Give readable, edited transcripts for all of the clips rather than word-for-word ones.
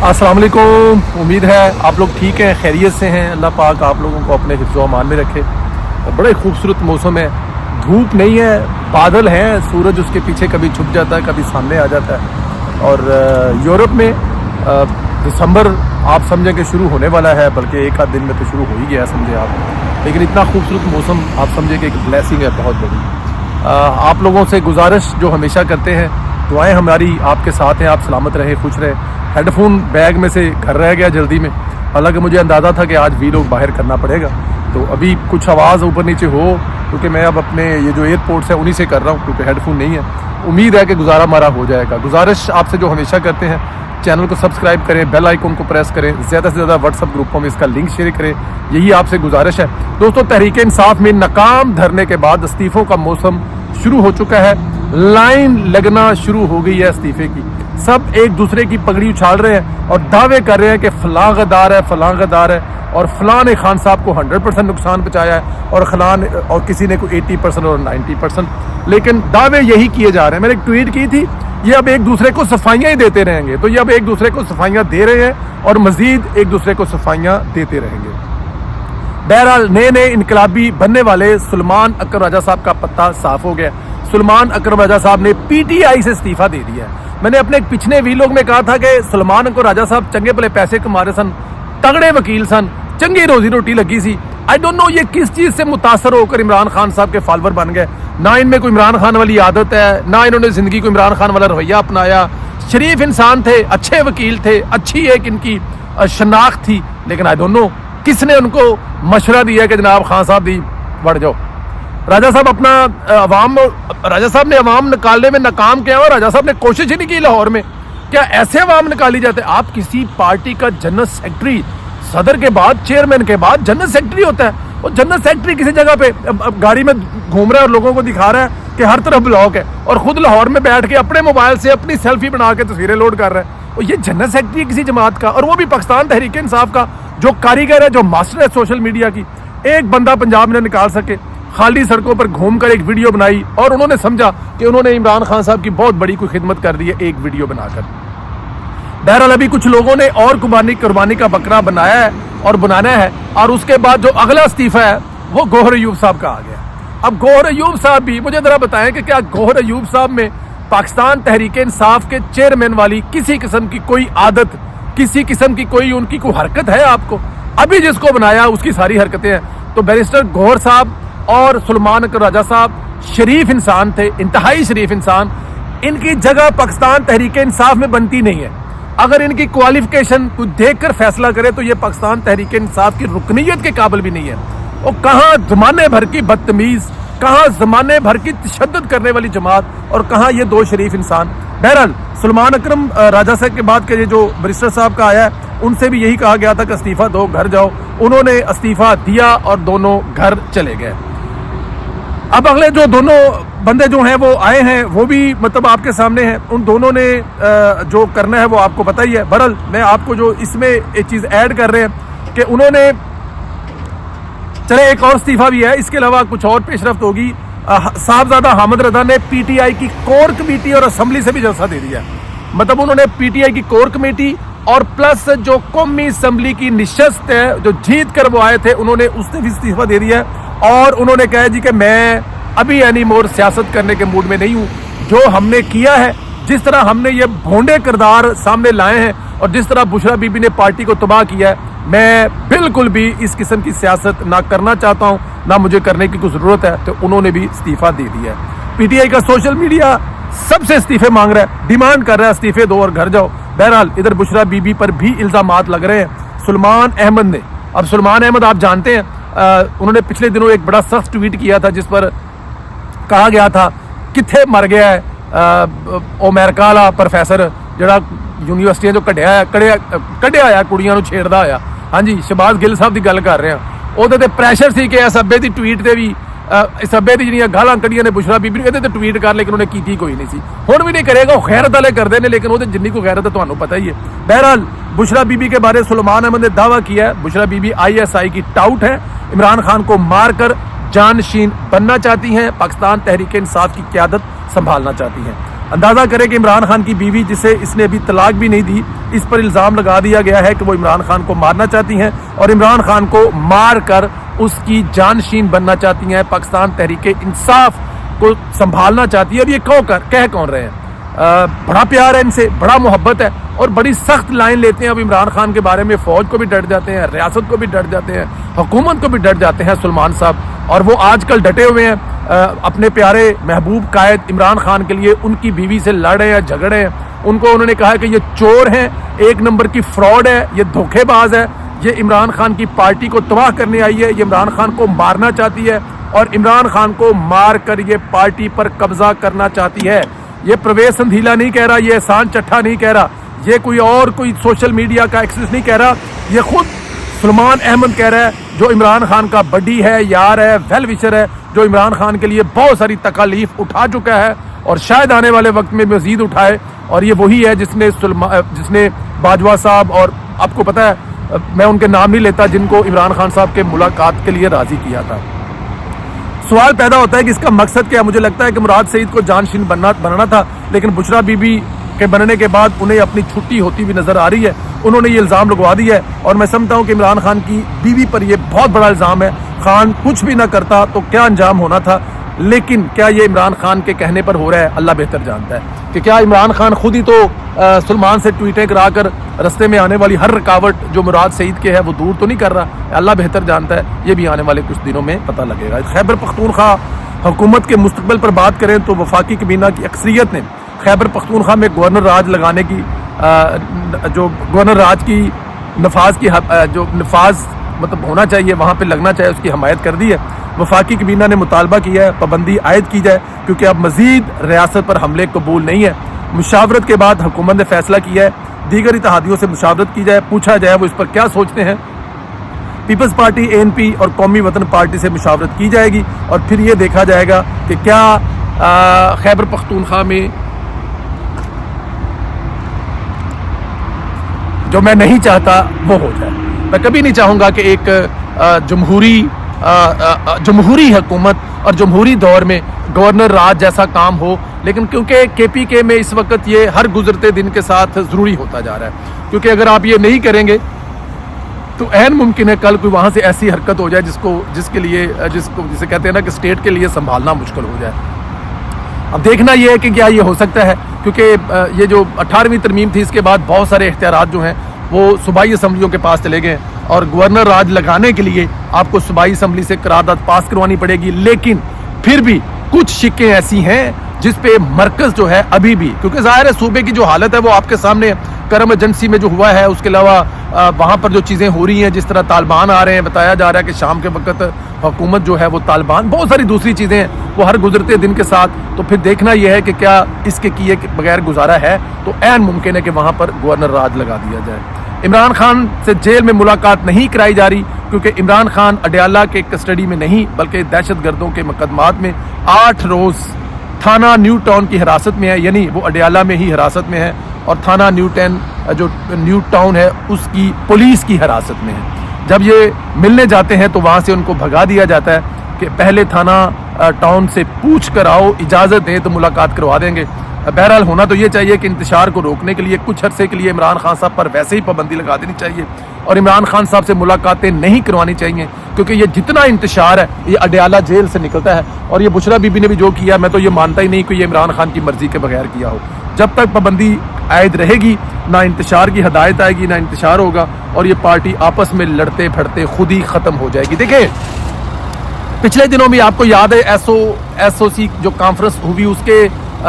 अस्सलाम वालेकुम। उम्मीद है आप लोग ठीक हैं, खैरियत से हैं। अल्लाह पाक आप लोगों को अपने हिफ्ज़ व अमान में रखे। बड़ा ही खूबसूरत मौसम है, धूप नहीं है, बादल हैं, सूरज उसके पीछे कभी छुप जाता है, कभी सामने आ जाता है। और यूरोप में दिसंबर आप समझें कि शुरू होने वाला है, बल्कि एक आध दिन में तो शुरू हो ही गया समझे आप। लेकिन इतना खूबसूरत मौसम आप समझे कि एक ब्लेसिंग है बहुत बड़ी। आप लोगों से गुजारिश जो हमेशा करते हैं, दुआएं हमारी आपके साथ हैं, आप सलामत रहें, खुश रहें। हेडफोन बैग में से घर रह गया जल्दी में, हालांकि मुझे अंदाज़ा था कि आज वीलॉग बाहर करना पड़ेगा, तो अभी कुछ आवाज़ ऊपर नीचे हो क्योंकि मैं अब अपने ये जो एयरपोर्ट्स है उन्हीं से कर रहा हूँ, क्योंकि हेडफोन नहीं है। उम्मीद है कि गुजारा हमारा हो जाएगा। गुजारिश आपसे जो हमेशा करते हैं, चैनल को सब्सक्राइब करें, बेल आइकन को प्रेस करें, ज़्यादा से ज़्यादा व्हाट्सअप ग्रुपों में इसका लिंक शेयर करें, यही आपसे गुजारिश है। दोस्तों, तहरीक इंसाफ में नाकाम धरने के बाद इस्तीफ़ों का मौसम शुरू हो चुका है, लाइन लगना शुरू हो गई है इस्तीफे की। सब एक दूसरे की पगड़ी उछाल रहे हैं और दावे कर रहे हैं कि फलां गद्दार है, फलां गद्दार है, और फलां ने खान साहब को 100% नुकसान पहुंचाया है, और फलां और किसी ने कोई 80% और 90%, लेकिन दावे यही किए जा रहे हैं। मैंने एक ट्वीट की थी, ये अब एक दूसरे को सफाइयाँ ही देते रहेंगे, तो ये अब एक दूसरे को सफाइयाँ दे रहे हैं और मजीद एक दूसरे को सफाइयाँ देते रहेंगे। बहरहाल नए नए इनकलाबी बनने वाले सुलेमान अकरम राजा साहब का पत्ता साफ हो गया। सुलेमान अकरम राजा साहब ने पीटीआई से इस्तीफा दे दिया है। मैंने अपने एक पिछले वीलॉग में कहा था कि सुलेमान अकरम राजा साहब चंगे भले पैसे कमा रहे सन, तगड़े वकील सन, चंगी रोजी रोटी लगी सी। आई डोंट नो ये किस चीज़ से मुतासर होकर इमरान खान साहब के फॉलोवर बन गए। ना इनमें कोई इमरान खान वाली आदत है, ना इन्होंने ज़िंदगी को इमरान खान वाला रवैया अपनाया। शरीफ इंसान थे, अच्छे वकील थे, अच्छी एक इनकी शनाख्त थी, लेकिन आई डोंट नो किसने उनको मशवरा दिया कि जनाब खान साहब भी बढ़ जाओ। राजा साहब ने अवाम निकालने में नाकाम किया, और राजा साहब ने कोशिश ही नहीं की लाहौर में। क्या ऐसे अवाम निकाली जाते? आप किसी पार्टी का जनरल सेक्रेटरी, सदर के बाद, चेयरमैन के बाद जनरल सेक्रेटरी होता है, और जनरल सेक्रेटरी किसी जगह पे गाड़ी में घूम रहा है और लोगों को दिखा रहा है कि हर तरफ ब्लॉक है, और खुद लाहौर में बैठ के अपने मोबाइल से अपनी सेल्फी बना के तस्वीरें लोड कर रहा है। और ये जनरल सेक्रेटरी किसी जमात का, और वो भी पाकिस्तान तहरीक इंसाफ का, जो कारीगर है, जो मास्टर है सोशल मीडिया की। एक बंदा पंजाब में निकाल सके, खाली सड़कों पर घूमकर एक वीडियो बनाई, और उन्होंने समझा कि उन्होंने इमरान खान साहब की बहुत बड़ी कोई खिदमत कर दी है एक वीडियो बनाकर। बहरहाल अभी कुछ लोगों ने और कुर्बानी का बकरा बनाया है और बनाना है, और उसके बाद जो अगला इस्तीफा है वो गौहर अयूब साहब का आ गया। अब गौहर अयूब साहब भी मुझे जरा बताएं कि क्या गौहर अयूब साहब में पाकिस्तान तहरीक इंसाफ के चेयरमैन वाली किसी किस्म की कोई आदत, किसी किस्म की कोई उनकी कोई हरकत है आपको? अभी जिसको बनाया उसकी सारी हरकतें हैं। तो बैरिस्टर गौहर साहब और सुलेमान अकरम राजा साहब शरीफ इंसान थे, इंतहाई शरीफ इंसान। इनकी जगह पाकिस्तान तहरीक इंसाफ में बनती नहीं है। अगर इनकी क्वालिफिकेशन कुछ देखकर फैसला करे तो ये पाकिस्तान तहरीक इंसाफ की रुकनीयत के काबिल भी नहीं है। वो कहाँ जमाने भर की बदतमीज, कहाँ जमाने भर की तशद्दुद करने वाली जमात, और कहाँ ये दो शरीफ इंसान। बहरहाल सुलेमान अकरम राजा साहब के बाद के ये जो बैरिस्टर साहब का आया है, उनसे भी यही कहा गया था कि इस्तीफा दो, घर जाओ। उन्होंने इस्तीफा दिया और दोनों घर चले गए। अब अगले जो दोनों बंदे जो हैं वो आए हैं, वो भी मतलब आपके सामने हैं। उन दोनों ने जो करना है वो आपको पता ही है। बहरहाल मैं आपको जो इसमें एक चीज़ ऐड कर रहे हैं कि उन्होंने, चले एक और इस्तीफा भी है, इसके अलावा कुछ और पेशरफ्त होगी। साहबजादा हामिद रजा ने पीटीआई की कोर कमेटी और असेंबली से भी जलसा दे दिया। मतलब उन्होंने पीटीआई की कोर कमेटी और प्लस जो कौमी असेंबली की निशस्त है, जो जीत कर वो आए थे, उन्होंने उससे भी इस्तीफा दे दिया है। और उन्होंने कहा जी कि मैं अभी एनी मोर सियासत करने के मूड में नहीं हूँ। जो हमने किया है, जिस तरह हमने ये भोंडे किरदार सामने लाए हैं, और जिस तरह बुशरा बीबी ने पार्टी को तबाह किया है, मैं बिल्कुल भी इस किस्म की सियासत ना करना चाहता हूँ, ना मुझे करने की कुछ ज़रूरत है। तो उन्होंने भी इस्तीफा दे दिया है। पीटीआई का सोशल मीडिया सबसे इस्तीफे मांग रहा है, डिमांड कर रहा है इस्तीफे दो और घर जाओ। बहरहाल इधर बुशरा बीबी पर भी इल्ज़ामात लग रहे हैं सुलेमान अहमद ने। अब सुलेमान अहमद आप जानते हैं, उन्होंने पिछले दिनों एक बड़ा सख्त ट्वीट किया था जिस पर कहा गया था किथे मर गया है अमेरिका वाला प्रोफैसर ਜਿਹੜਾ यूनिवर्सिटियां जो कढ़िया आया कुड़ियां ਨੂੰ छेड़दा आया। हाँ जी, शहबाज गिल साहब की गल कर रहे हैं। ਉਹਦੇ ਤੇ ਪ੍ਰੈਸ਼ਰ ਸੀ ਕਿ ਇਸ ਅੱਬੇ ਦੀ ਟਵੀਟ ਤੇ ਵੀ ਇਸ ਅੱਬੇ ਦੀ ਜਿਹੜੀਆਂ ਗਾਲਾਂ ਕੱਢੀਆਂ ਨੇ ਬੁਸ਼ਰਾ ਬੀਬੀ ਨੂੰ, ਇਹਦੇ ਤੇ ਟਵੀਟ ਕਰ, ਲੇਕਿਨ ਉਹਨੇ ਕੀਤੀ ਕੋਈ नहीं सी। ਹੁਣ भी नहीं करेगा, वो खैरत वाले करते हैं, लेकिन ਉਹਦੇ जिन्नी को खैरत है ਤੁਹਾਨੂੰ पता ही है। बहरहाल बुशरा बीबी के बारे सुलेमान अहमद ने दावा किया है, बुशरा बीबी ISI की टाउट है, इमरान खान को मारकर जानशीन बनना चाहती हैं, पाकिस्तान तहरीक इंसाफ की क़यादत संभालना चाहती हैं। اندازہ کریں کہ عمران خان کی بیوی جسے اس نے ابھی طلاق بھی نہیں دی، اس پر الزام لگا دیا گیا ہے کہ وہ عمران خان کو مارنا چاہتی ہیں اور عمران خان کو مار کر اس کی جانشین بننا چاہتی ہیں، پاکستان تحریک انصاف کو سنبھالنا چاہتی ہے۔ اور یہ کہہ کون رہے ہیں؟ بڑا پیار ہے ان سے، بڑا محبت ہے اور بڑی سخت لائن لیتے ہیں اب عمران خان کے بارے میں۔ فوج کو بھی ڈٹ جاتے ہیں، ریاست کو بھی ڈٹ جاتے ہیں، حکومت کو بھی ڈٹ جاتے ہیں سلمان صاحب، اور وہ آج کل ڈٹے ہوئے ہیں اپنے پیارے محبوب قائد عمران خان کے لیے۔ ان کی بیوی سے لڑ رہے ہیں، جھگڑے ہیں، انہوں نے کہا کہ یہ چور ہیں، ایک نمبر کی فراڈ ہے، یہ دھوکے باز ہے، یہ عمران خان کی پارٹی کو تباہ کرنے آئی ہے، یہ عمران خان کو مارنا چاہتی ہے اور عمران خان کو مار کر یہ پارٹی پر قبضہ کرنا چاہتی ہے۔ یہ پرویز سندھیلا نہیں کہہ رہا، یہ احسان چٹھا نہیں کہہ رہا، یہ کوئی سوشل میڈیا کا ایکسس نہیں کہہ رہا، یہ خود سلمان احمد کہہ رہا ہے، جو عمران خان کا بڈی ہے، یار ہے، ویل وشر ہے، جو عمران خان کے لیے بہت ساری تکالیف اٹھا چکا ہے اور شاید آنے والے وقت میں مزید اٹھائے، اور یہ وہی ہے جس نے باجوہ صاحب، اور آپ کو پتہ ہے میں ان کے نام نہیں لیتا، جن کو عمران خان صاحب کے ملاقات کے لیے راضی کیا تھا۔ سوال پیدا ہوتا ہے کہ اس کا مقصد کیا؟ مجھے لگتا ہے کہ مراد سعید کو جانشین بنانا تھا، لیکن بشرا بی بی کے بننے کے بعد انہیں اپنی چھٹی ہوتی ہوئی نظر آ رہی ہے، انہوں نے یہ الزام لگوا دیا ہے، اور میں سمجھتا ہوں کہ عمران خان کی بیوی پر یہ بہت بڑا الزام ہے۔ خان کچھ بھی نہ کرتا تو کیا انجام ہونا تھا، لیکن کیا یہ عمران خان کے کہنے پر ہو رہا ہے؟ اللہ بہتر جانتا ہے کہ کیا عمران خان خود ہی تو سلمان سے ٹویٹیں کرا کر رستے میں آنے والی ہر رکاوٹ جو مراد سعید کے ہے وہ دور تو نہیں کر رہا؟ اللہ بہتر جانتا ہے، یہ بھی آنے والے کچھ دنوں میں پتہ لگے گا۔ خیبر پختونخوا حکومت کے مستقبل پر بات کریں تو وفاقی کابینہ کی اکثریت نے خیبر پختونخوا میں گورنر راج لگانے کی جو گورنر راج کی نفاذ مطلب ہونا چاہیے، وہاں پہ لگنا چاہیے، اس کی حمایت کر دی ہے۔ وفاقی کابینہ نے مطالبہ کیا ہے پابندی عائد کی جائے، کیونکہ اب مزید ریاست پر حملے قبول نہیں ہے۔ مشاورت کے بعد حکومت نے فیصلہ کیا ہے دیگر اتحادیوں سے مشاورت کی جائے، پوچھا جائے وہ اس پر کیا سوچتے ہیں۔ پیپلز پارٹی ANP اور قومی وطن پارٹی سے مشاورت کی جائے گی، اور پھر یہ دیکھا جائے گا کہ کیا خیبر پختونخوا میں جو میں نہیں چاہتا وہ ہو جائے۔ میں کبھی نہیں چاہوں گا کہ ایک جمہوری حکومت اور جمہوری دور میں گورنر راج جیسا کام ہو، لیکن کیونکہ KPK میں اس وقت یہ ہر گزرتے دن کے ساتھ ضروری ہوتا جا رہا ہے، کیونکہ اگر آپ یہ نہیں کریں گے تو عین ممکن ہے کل کوئی وہاں سے ایسی حرکت ہو جائے جسے کہتے ہیں نا کہ اسٹیٹ کے لیے سنبھالنا مشکل ہو جائے۔ اب دیکھنا یہ ہے کہ کیا یہ ہو سکتا ہے، کیونکہ یہ جو 18ویں ترمیم تھی اس کے بعد بہت سارے اختیارات جو ہیں وہ صوبائی اسمبلیوں کے پاس چلے گئے، اور گورنر راج لگانے کے لیے آپ کو صوبائی اسمبلی سے قرارداد پاس کروانی پڑے گی، لیکن پھر بھی کچھ شکیں ایسی ہیں جس پہ مرکز جو ہے ابھی بھی، کیونکہ ظاہر ہے صوبے کی جو حالت ہے وہ آپ کے سامنے ہے، کرم ایجنسی میں جو ہوا ہے، اس کے علاوہ وہاں پر جو چیزیں ہو رہی ہیں، جس طرح طالبان آ رہے ہیں، بتایا جا رہا ہے کہ شام کے وقت حکومت جو ہے وہ طالبان، بہت ساری دوسری چیزیں ہیں وہ ہر گزرتے دن کے ساتھ، تو پھر دیکھنا یہ ہے کہ کیا اس کے کیے بغیر گزارا ہے، تو عین ممکن ہے کہ وہاں پر گورنر راج لگا دیا جائے۔ عمران خان سے جیل میں ملاقات نہیں کرائی جا رہی، کیونکہ عمران خان اڈیالہ کے کسٹڈی میں نہیں بلکہ دہشت گردوں کے مقدمات میں 8 روز تھانہ نیو ٹاؤن کی حراست میں ہے، یعنی وہ اڈیالہ میں ہی حراست میں ہے، اور تھانہ نیو ٹاؤن ہے اس کی پولیس کی حراست میں ہے۔ جب یہ ملنے جاتے ہیں تو وہاں سے ان کو بھگا دیا جاتا ہے کہ پہلے تھانہ ٹاؤن سے پوچھ کر آؤ، اجازت دیں تو ملاقات کروا دیں گے۔ بہرحال ہونا تو یہ چاہیے کہ انتشار کو روکنے کے لیے کچھ عرصے کے لیے عمران خان صاحب پر ویسے ہی پابندی لگا دینی چاہیے، اور عمران خان صاحب سے ملاقاتیں نہیں کروانی چاہیے، کیونکہ یہ جتنا انتشار ہے یہ اڈیالہ جیل سے نکلتا ہے، اور یہ بشرا بی بی نے بھی جو کیا میں تو یہ مانتا ہی نہیں کہ یہ عمران خان کی مرضی کے بغیر کیا ہو۔ جب تک پابندی عائد رہے گی نہ انتشار کی ہدایت آئے گی، نہ انتشار ہوگا، اور یہ پارٹی آپس میں لڑتے پھڑتے خود ہی ختم ہو جائے گی۔ دیکھیں پچھلے دنوں میں آپ کو یاد ہے SOC جو کانفرنس ہوئی، اس کے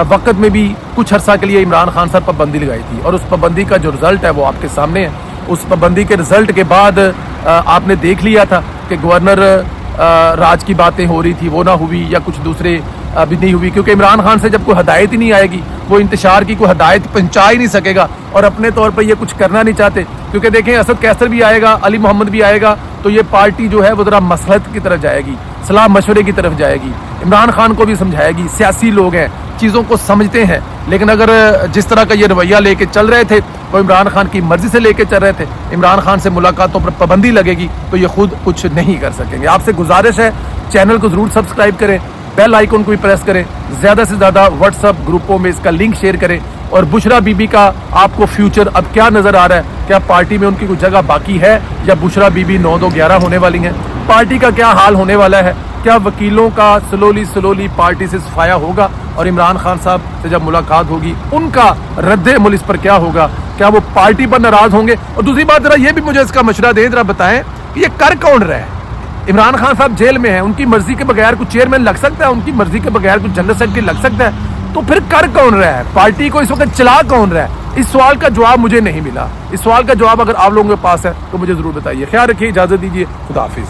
وقت میں بھی کچھ عرصہ کے لیے عمران خان صاحب پابندی لگائی تھی، اور اس پابندی کا جو رزلٹ ہے وہ آپ کے سامنے ہے۔ اس پابندی کے رزلٹ کے بعد آپ نے دیکھ لیا تھا کہ گورنر راج کی باتیں ہو رہی تھی، وہ نہ ہوئی، یا کچھ دوسرے بھی نہیں ہوئی، کیونکہ عمران خان سے جب کوئی ہدایت ہی نہیں آئے گی، وہ انتشار کی کوئی ہدایت پہنچا ہی نہیں سکے گا، اور اپنے طور پر یہ کچھ کرنا نہیں چاہتے، کیونکہ دیکھیں اسد کیسر بھی آئے گا، علی محمد بھی آئے گا، تو یہ پارٹی جو ہے وہ ذرا مصلحت کی طرف جائے گی، صلاح مشورے کی طرف جائے گی، عمران خان کو بھی سمجھائے گی۔ سیاسی لوگ ہیں، چیزوں کو سمجھتے ہیں، لیکن اگر جس طرح کا یہ رویہ لے کے چل رہے تھے، وہ عمران خان کی مرضی سے لے کے چل رہے تھے، عمران خان سے ملاقاتوں پر پابندی لگے گی تو یہ خود کچھ نہیں کر سکیں گے۔ آپ سے گزارش ہے چینل کو ضرور سبسکرائب کریں، बेल आइकन को भी प्रेस करें, ज्यादा से ज्यादा व्हाट्सएप ग्रुपों में इसका लिंक शेयर करें। और बुशरा बीबी का आपको फ्यूचर अब क्या नजर आ रहा है? क्या पार्टी में उनकी कुछ जगह बाकी है या बुशरा बीबी 9-2-11 होने वाली हैं? पार्टी का क्या हाल होने वाला है? क्या वकीलों का स्लोली पार्टी से सफाया होगा और इमरान खान साहब से जब मुलाकात होगी उनका रद्द-ए-अमल इस पर क्या होगा? क्या वो पार्टी पर नाराज होंगे? और दूसरी बात जरा ये भी मुझे इसका मशवरा दें, जरा बताएं कि ये कर कौन रहा है? इमरान खान साहब जेल में हैं, उनकी मर्जी के बगैर कुछ चेयरमैन लग सकता है? उनकी मर्जी के बगैर कुछ जनरल सेक्रेटरी लग सकता है? तो फिर कर कौन रहा है? पार्टी को इस वक्त चला कौन रहा है? इस सवाल का जवाब मुझे नहीं मिला। इस सवाल का जवाब अगर आप लोगों के पास है तो मुझे जरूर बताइए। ख्याल रखिए, इजाजत दीजिए, खुदा हाफिज।